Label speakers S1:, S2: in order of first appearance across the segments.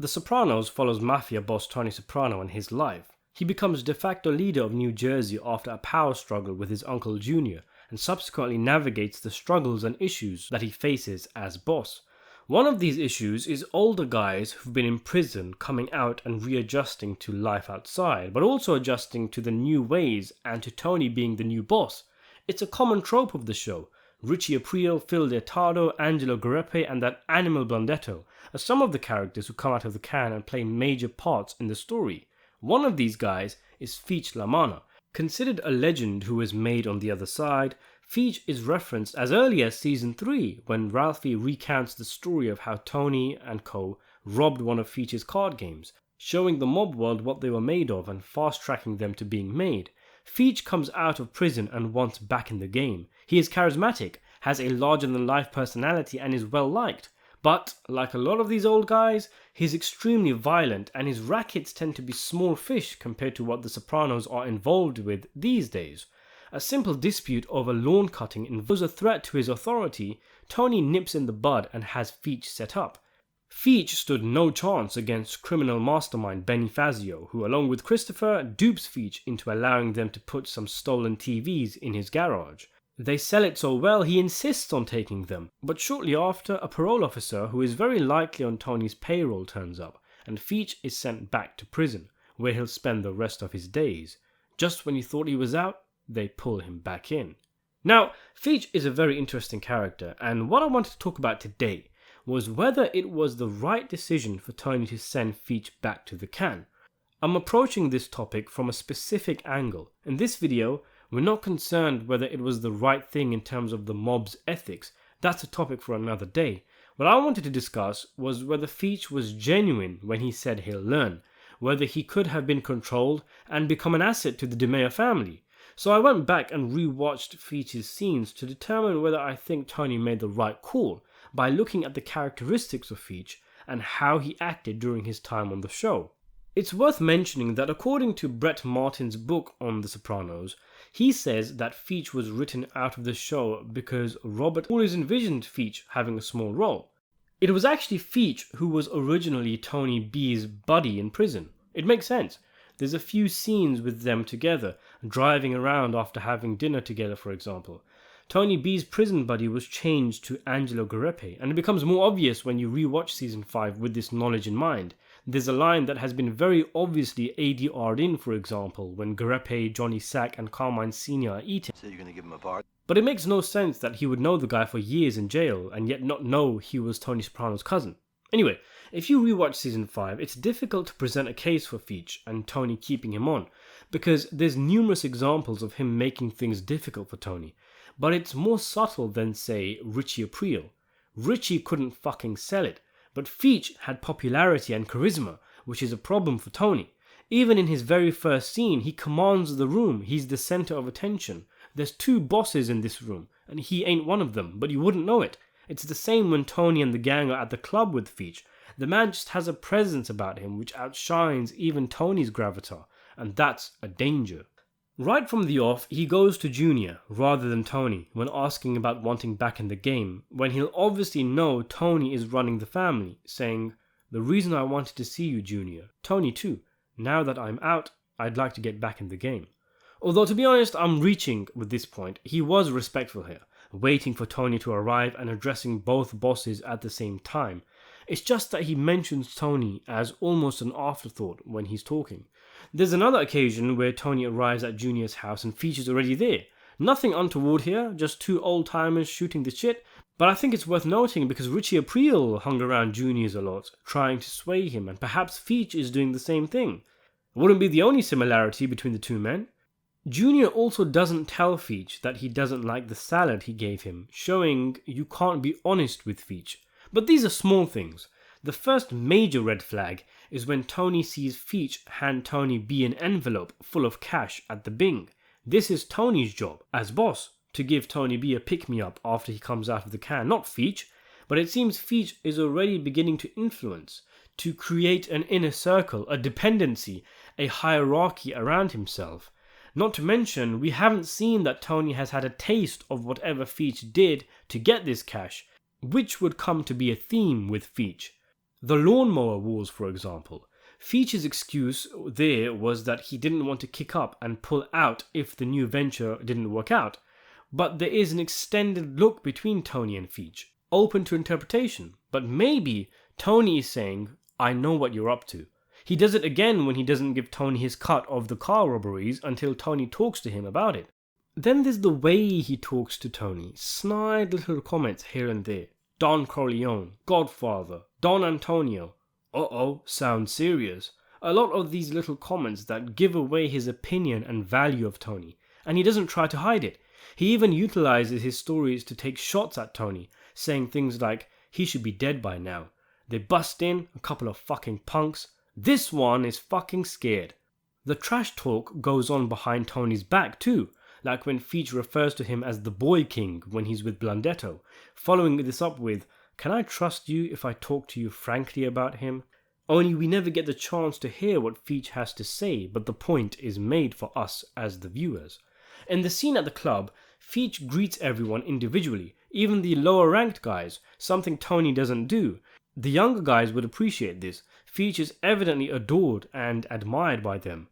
S1: The Sopranos follows mafia boss Tony Soprano and his life. He becomes de facto leader of New Jersey after a power struggle with his uncle Junior, and subsequently navigates the struggles and issues that he faces as boss. One of these issues is older guys who've been in prison coming out and readjusting to life outside, but also adjusting to the new ways and to Tony being the new boss. It's a common trope of the show. Richie Aprile, Phil Deotardo, Angelo Gurepe, and that animal Blondetto are some of the characters who come out of the can and play major parts in the story. One of these guys is Feech La Manna. Considered a legend who was made on the other side, Feech is referenced as early as season 3 when Ralphie recounts the story of how Tony and co robbed one of Feech's card games, showing the mob world what they were made of and fast-tracking them to being made. Feech comes out of prison and wants back in the game. He is charismatic, has a larger-than-life personality and is well-liked. But, like a lot of these old guys, he's extremely violent and his rackets tend to be small fish compared to what the Sopranos are involved with these days. A simple dispute over lawn cutting involves a threat to his authority. Tony nips in the bud and has Feech set up. Feech stood no chance against criminal mastermind Benny Fazio, who along with Christopher dupes Feech into allowing them to put some stolen TVs in his garage. They sell it so well he insists on taking them, but shortly after a parole officer who is very likely on Tony's payroll turns up, and Feech is sent back to prison, where he'll spend the rest of his days. Just when you thought he was out, they pull him back in. Now, Feech is a very interesting character, and what I wanted to talk about today was whether it was the right decision for Tony to send Feech back to the can. I'm approaching this topic from a specific angle. In this video, we're not concerned whether it was the right thing in terms of the mob's ethics. That's a topic for another day. What I wanted to discuss was whether Feech was genuine when he said he'll learn, whether he could have been controlled and become an asset to the DeMeo family. So I went back and rewatched Feech's scenes to determine whether I think Tony made the right call by looking at the characteristics of Feech and how he acted during his time on the show. It's worth mentioning that according to Brett Martin's book on The Sopranos, he says that Feech was written out of the show because Robert always envisioned Feech having a small role. It was actually Feech who was originally Tony B's buddy in prison. It makes sense. There's a few scenes with them together, driving around after having dinner together, for example. Tony B's prison buddy was changed to Angelo Gurepe, and it becomes more obvious when you rewatch season 5 with this knowledge in mind. There's a line that has been very obviously ADR'd in, for example, when Gurepe, Johnny Sack and Carmine Sr. are eating.
S2: So you're going to give him a bar?
S1: But it makes no sense that he would know the guy for years in jail and yet not know he was Tony Soprano's cousin. Anyway, if you rewatch season 5, it's difficult to present a case for Feech and Tony keeping him on, because there's numerous examples of him making things difficult for Tony. But it's more subtle than, say, Richie Aprile. Richie couldn't fucking sell it, but Feech had popularity and charisma, which is a problem for Tony. Even in his very first scene, he commands the room, he's the center of attention. There's 2 bosses in this room, and he ain't one of them, but you wouldn't know it. It's the same when Tony and the gang are at the club with Feech. The man just has a presence about him which outshines even Tony's gravitar, and that's a danger. Right from the off, he goes to Junior rather than Tony when asking about wanting back in the game, when he'll obviously know Tony is running the family, saying, "The reason I wanted to see you, Junior, Tony too. Now that I'm out, I'd like to get back in the game." Although to be honest, I'm reaching with this point. He was respectful here, waiting for Tony to arrive and addressing both bosses at the same time. It's just that he mentions Tony as almost an afterthought when he's talking. There's another occasion where Tony arrives at Junior's house and Feech is already there. Nothing untoward here, just 2 old-timers shooting the shit, but I think it's worth noting because Richie Aprile hung around Junior's a lot, trying to sway him, and perhaps Feech is doing the same thing. It wouldn't be the only similarity between the 2 men. Junior also doesn't tell Feech that he doesn't like the salad he gave him, showing you can't be honest with Feech. But these are small things. The first major red flag is when Tony sees Feech hand Tony B an envelope full of cash at the Bing. This is Tony's job, as boss, to give Tony B a pick-me-up after he comes out of the can, not Feech. But it seems Feech is already beginning to influence, to create an inner circle, a dependency, a hierarchy around himself. Not to mention, we haven't seen that Tony has had a taste of whatever Feech did to get this cash, which would come to be a theme with Feech. The lawnmower wars, for example. Feech's excuse there was that he didn't want to kick up and pull out if the new venture didn't work out. But there is an extended look between Tony and Feech, open to interpretation. But maybe Tony is saying, I know what you're up to. He does it again when he doesn't give Tony his cut of the car robberies until Tony talks to him about it. Then there's the way he talks to Tony, snide little comments here and there. Don Corleone, Godfather, Don Antonio. Uh-oh, sounds serious. A lot of these little comments that give away his opinion and value of Tony, and he doesn't try to hide it. He even utilizes his stories to take shots at Tony, saying things like, he should be dead by now. They bust in, a couple of fucking punks. This one is fucking scared. The trash talk goes on behind Tony's back too, like when Feech refers to him as the Boy King when he's with Blundetto, following this up with, can I trust you if I talk to you frankly about him? Only we never get the chance to hear what Feech has to say, but the point is made for us as the viewers. In the scene at the club, Feech greets everyone individually, even the lower ranked guys, something Tony doesn't do. The younger guys would appreciate this. Feech is evidently adored and admired by them.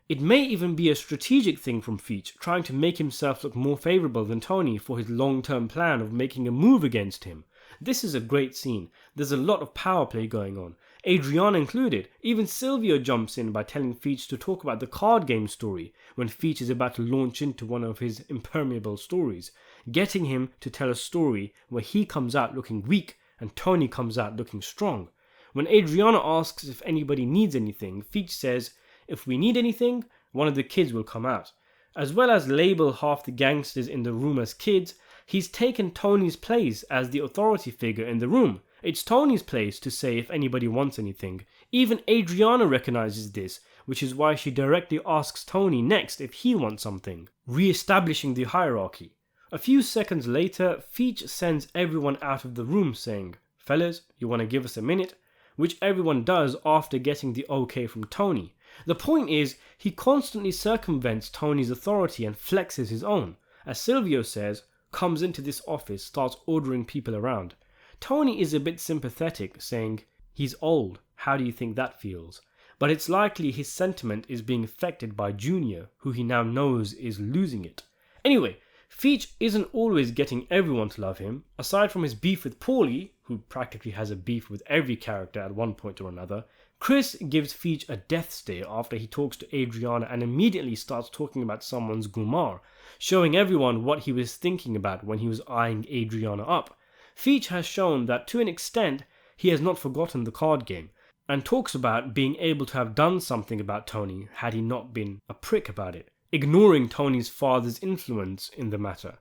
S1: It may even be a strategic thing from Feech, trying to make himself look more favourable than Tony for his long-term plan of making a move against him. This is a great scene. There's a lot of power play going on, Adriana included. Even Silvio jumps in by telling Feech to talk about the card game story when Feech is about to launch into one of his impermeable stories, getting him to tell a story where he comes out looking weak and Tony comes out looking strong. When Adriana asks if anybody needs anything, Feech says, if we need anything, one of the kids will come out. As well as label half the gangsters in the room as kids, he's taken Tony's place as the authority figure in the room. It's Tony's place to say if anybody wants anything. Even Adriana recognizes this, which is why she directly asks Tony next if he wants something, re-establishing the hierarchy. A few seconds later, Feech sends everyone out of the room saying, fellas, you want to give us a minute? Which everyone does after getting the okay from Tony. The point is, he constantly circumvents Tony's authority and flexes his own. As Silvio says, comes into this office, starts ordering people around. Tony is a bit sympathetic, saying, he's old, how do you think that feels? But it's likely his sentiment is being affected by Junior, who he now knows is losing it. Anyway, Feech isn't always getting everyone to love him. Aside from his beef with Paulie, who practically has a beef with every character at one point or another, Chris gives Feech a death stare after he talks to Adriana and immediately starts talking about someone's Gumar, showing everyone what he was thinking about when he was eyeing Adriana up. Feech has shown that to an extent he has not forgotten the card game, and talks about being able to have done something about Tony had he not been a prick about it, ignoring Tony's father's influence in the matter.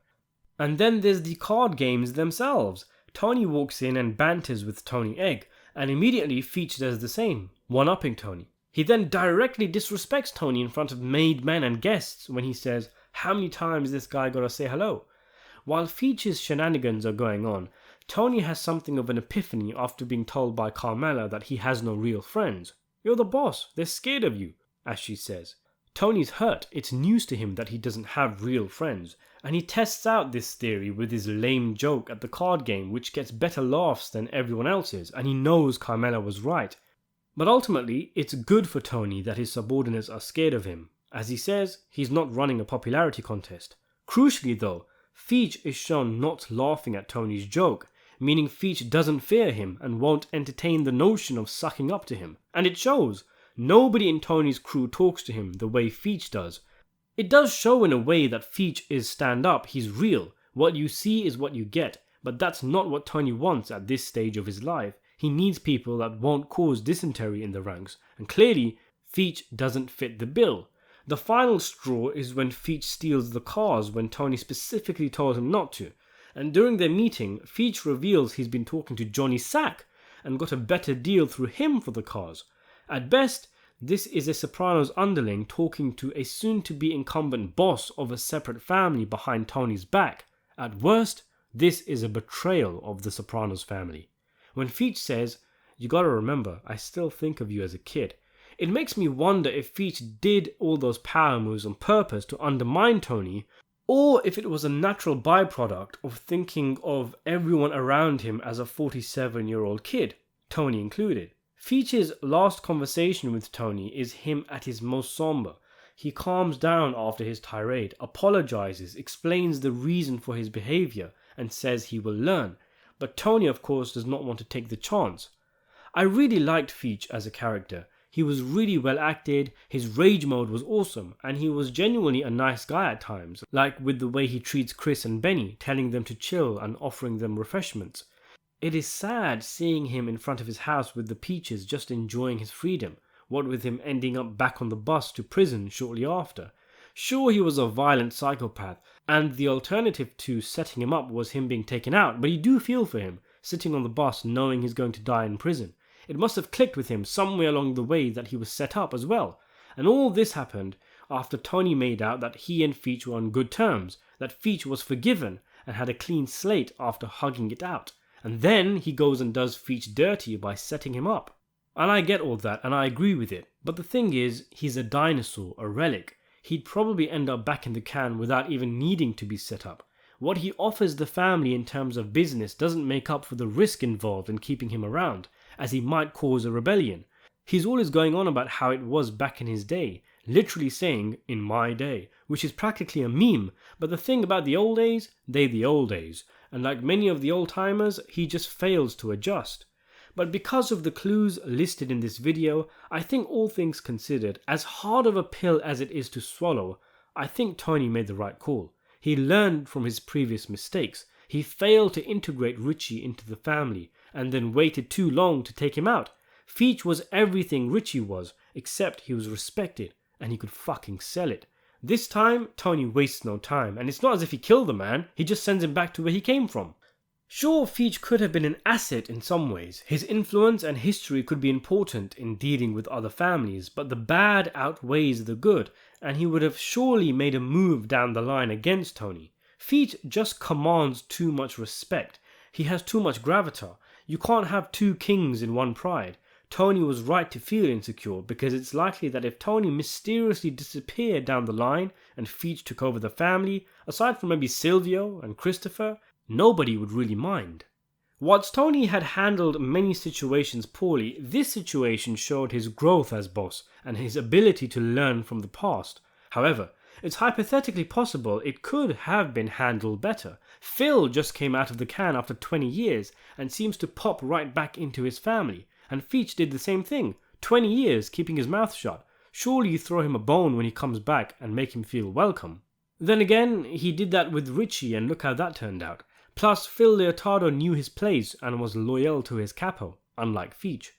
S1: And then there's the card games themselves. Tony walks in and banters with Tony Egg, and immediately Feech does the same, one-upping Tony. He then directly disrespects Tony in front of made men and guests when he says, how many times this guy gotta say hello? While Feech's shenanigans are going on, Tony has something of an epiphany after being told by Carmela that he has no real friends. You're the boss, they're scared of you, as she says. Tony's hurt, it's news to him that he doesn't have real friends, and he tests out this theory with his lame joke at the card game which gets better laughs than everyone else's, and he knows Carmela was right. But ultimately, it's good for Tony that his subordinates are scared of him. As he says, he's not running a popularity contest. Crucially though, Feech is shown not laughing at Tony's joke, meaning Feech doesn't fear him and won't entertain the notion of sucking up to him. And it shows. Nobody in Tony's crew talks to him the way Feech does. It does show in a way that Feech is stand-up, he's real. What you see is what you get, but that's not what Tony wants at this stage of his life. He needs people that won't cause dysentery in the ranks, and clearly, Feech doesn't fit the bill. The final straw is when Feech steals the cars when Tony specifically told him not to. And during their meeting, Feech reveals he's been talking to Johnny Sack and got a better deal through him for the cars. At best, this is a Sopranos underling talking to a soon-to-be incumbent boss of a separate family behind Tony's back. At worst, this is a betrayal of the Sopranos family. When Feech says, you gotta remember, I still think of you as a kid, it makes me wonder if Feech did all those power moves on purpose to undermine Tony, or if it was a natural byproduct of thinking of everyone around him as a 47-year-old kid. Tony included. Feech's last conversation with Tony is him at his most somber. He calms down after his tirade, apologizes, explains the reason for his behavior, and says he will learn. But Tony, of course, does not want to take the chance. I really liked Feech as a character. He was really well acted, his rage mode was awesome, and he was genuinely a nice guy at times, like with the way he treats Chris and Benny, telling them to chill and offering them refreshments. It is sad seeing him in front of his house with the Peaches just enjoying his freedom, what with him ending up back on the bus to prison shortly after. Sure, he was a violent psychopath, and the alternative to setting him up was him being taken out, but you do feel for him, sitting on the bus knowing he's going to die in prison. It must have clicked with him somewhere along the way that he was set up as well. And all this happened after Tony made out that he and Feech were on good terms, that Feech was forgiven and had a clean slate after hugging it out. And then he goes and does Feech dirty by setting him up. And I get all that and I agree with it. But the thing is, he's a dinosaur, a relic. He'd probably end up back in the can without even needing to be set up. What he offers the family in terms of business doesn't make up for the risk involved in keeping him around, as he might cause a rebellion. He's always going on about how it was back in his day, literally saying, in my day, which is practically a meme, but the thing about the old days, they the old days, and like many of the old timers, he just fails to adjust. But because of the clues listed in this video, I think all things considered, as hard of a pill as it is to swallow, I think Tony made the right call. He learned from his previous mistakes. He failed to integrate Richie into the family, and then waited too long to take him out. Feech was everything Richie was, except he was respected, and he could fucking sell it. This time, Tony wastes no time, and it's not as if he killed the man, he just sends him back to where he came from. Sure, Feech could have been an asset in some ways. His influence and history could be important in dealing with other families, but the bad outweighs the good, and he would have surely made a move down the line against Tony. Feech just commands too much respect. He has too much gravitas. You can't have two kings in one pride. Tony was right to feel insecure, because it's likely that if Tony mysteriously disappeared down the line and Feech took over the family, aside from maybe Silvio and Christopher, nobody would really mind. Whilst Tony had handled many situations poorly, this situation showed his growth as boss and his ability to learn from the past. However, it's hypothetically possible it could have been handled better. Phil just came out of the can after 20 years and seems to pop right back into his family. And Feech did the same thing, 20 years keeping his mouth shut. Surely you throw him a bone when he comes back and make him feel welcome. Then again, he did that with Richie and look how that turned out. Plus, Phil Leotardo knew his place and was loyal to his capo, unlike Feech.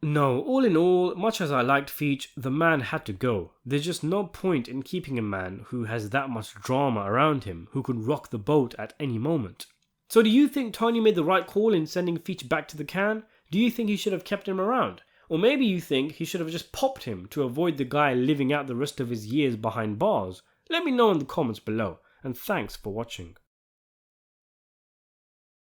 S1: No, all in all, much as I liked Feech, the man had to go. There's just no point in keeping a man who has that much drama around him, who could rock the boat at any moment. So do you think Tony made the right call in sending Feech back to the can? Do you think he should have kept him around? Or maybe you think he should have just popped him to avoid the guy living out the rest of his years behind bars? Let me know in the comments below, and thanks for watching.